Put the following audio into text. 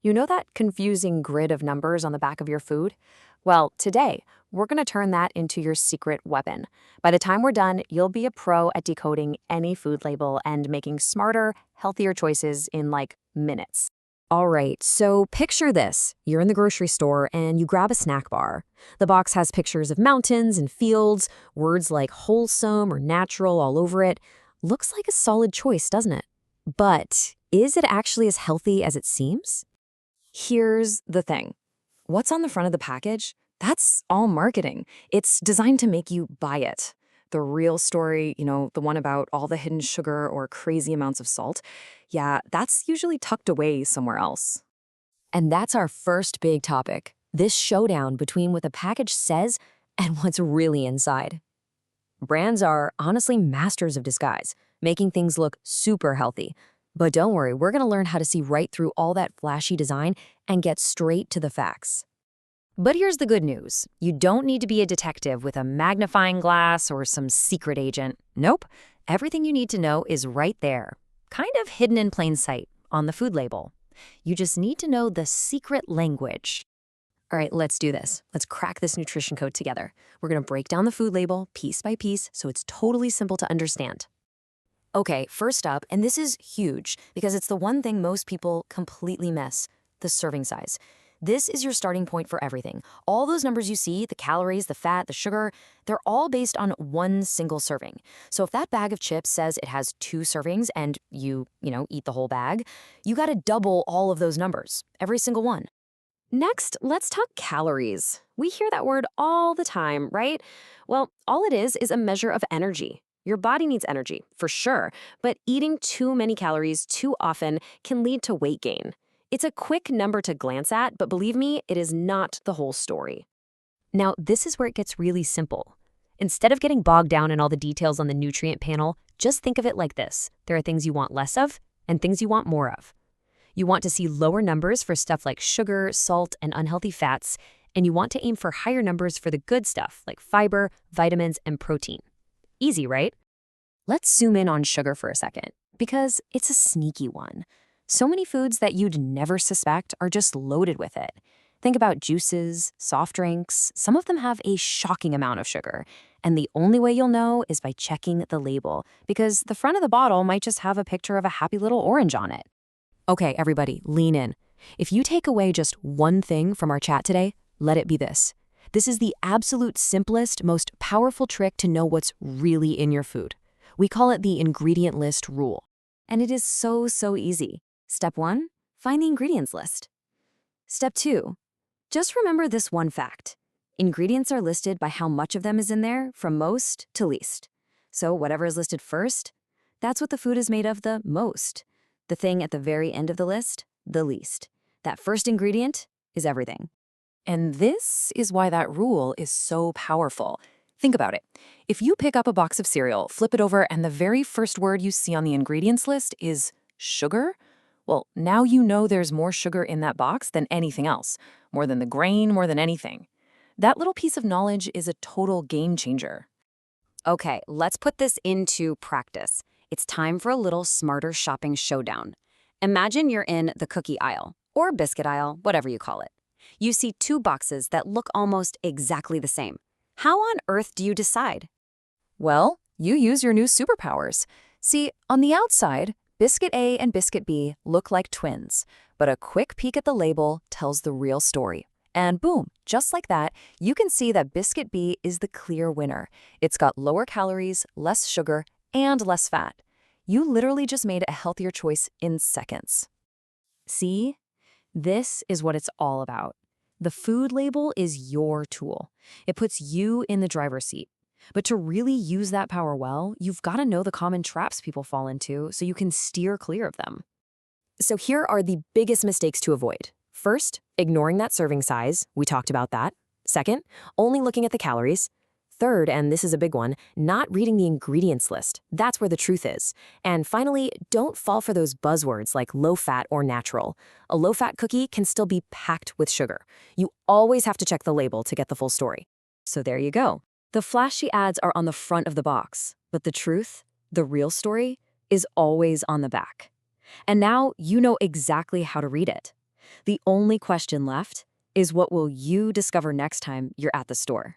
You know that confusing grid of numbers on the back of your food? Well, today, we're going to turn that into your secret weapon. By the time we're done, you'll be a pro at decoding any food label and making smarter, healthier choices in like minutes. All right, so picture this. You're in the grocery store and you grab a snack bar. The box has pictures of mountains and fields, words like wholesome or natural all over it. Looks like a solid choice, doesn't it? But is it actually as healthy as it seems? Here's the thing. What's on the front of the package? That's all marketing. It's designed to make you buy it. The real story, the one about all the hidden sugar or crazy amounts of salt, yeah, that's usually tucked away somewhere else. And that's our first big topic, this showdown between what the package says and what's really inside. Brands are honestly masters of disguise, making things look super healthy. But don't worry, we're going to learn how to see right through all that flashy design and get straight to the facts. But here's the good news. You don't need to be a detective with a magnifying glass or some secret agent. Nope. Everything you need to know is right there, kind of hidden in plain sight on the food label. You just need to know the secret language. All right, let's do this. Let's crack this nutrition code together. We're going to break down the food label piece by piece so it's totally simple to understand. Okay, first up, and this is huge because it's the one thing most people completely miss, the serving size. This is your starting point for everything. All those numbers you see, the calories, the fat, the sugar, they're all based on one single serving. So if that bag of chips says it has 2 servings and you eat the whole bag, you gotta double all of those numbers, every single one. Next, let's talk calories. We hear that word all the time, right? Well, all it is a measure of energy. Your body needs energy, for sure, but eating too many calories too often can lead to weight gain. It's a quick number to glance at, but believe me, it is not the whole story. Now, this is where it gets really simple. Instead of getting bogged down in all the details on the nutrient panel, just think of it like this. There are things you want less of and things you want more of. You want to see lower numbers for stuff like sugar, salt, and unhealthy fats, and you want to aim for higher numbers for the good stuff like fiber, vitamins, and protein. Easy, right? Let's zoom in on sugar for a second, because it's a sneaky one. So many foods that you'd never suspect are just loaded with it. Think about juices, soft drinks. Some of them have a shocking amount of sugar. And the only way you'll know is by checking the label, because the front of the bottle might just have a picture of a happy little orange on it. Okay, everybody, lean in. If you take away just one thing from our chat today, let it be this. This is the absolute simplest, most powerful trick to know what's really in your food. We call it the ingredient list rule. And it is so easy. Step 1, find the ingredients list. Step 2, just remember this one fact. Ingredients are listed by how much of them is in there, from most to least. So whatever is listed first, that's what the food is made of the most. The thing at the very end of the list, the least. That first ingredient is everything. And this is why that rule is so powerful. Think about it. If you pick up a box of cereal, flip it over, and the very first word you see on the ingredients list is sugar, well, now you know there's more sugar in that box than anything else, more than the grain, more than anything. That little piece of knowledge is a total game changer. Okay, let's put this into practice. It's time for a little smarter shopping showdown. Imagine you're in the cookie aisle, or biscuit aisle, whatever you call it. You see 2 boxes that look almost exactly the same. How on earth do you decide? Well, you use your new superpowers. See, on the outside, Biscuit A and Biscuit B look like twins, but a quick peek at the label tells the real story. And boom, just like that, you can see that Biscuit B is the clear winner. It's got lower calories, less sugar, and less fat. You literally just made a healthier choice in seconds. See? This is what it's all about. The food label is your tool. It puts you in the driver's seat. But to really use that power well, you've got to know the common traps people fall into so you can steer clear of them. So here are the biggest mistakes to avoid. First, ignoring that serving size. We talked about that. Second, only looking at the calories. Third, and this is a big one, not reading the ingredients list. That's where the truth is. And finally, don't fall for those buzzwords like low-fat or natural. A low-fat cookie can still be packed with sugar. You always have to check the label to get the full story. So there you go. The flashy ads are on the front of the box, but the truth, the real story, is always on the back. And now you know exactly how to read it. The only question left is what will you discover next time you're at the store?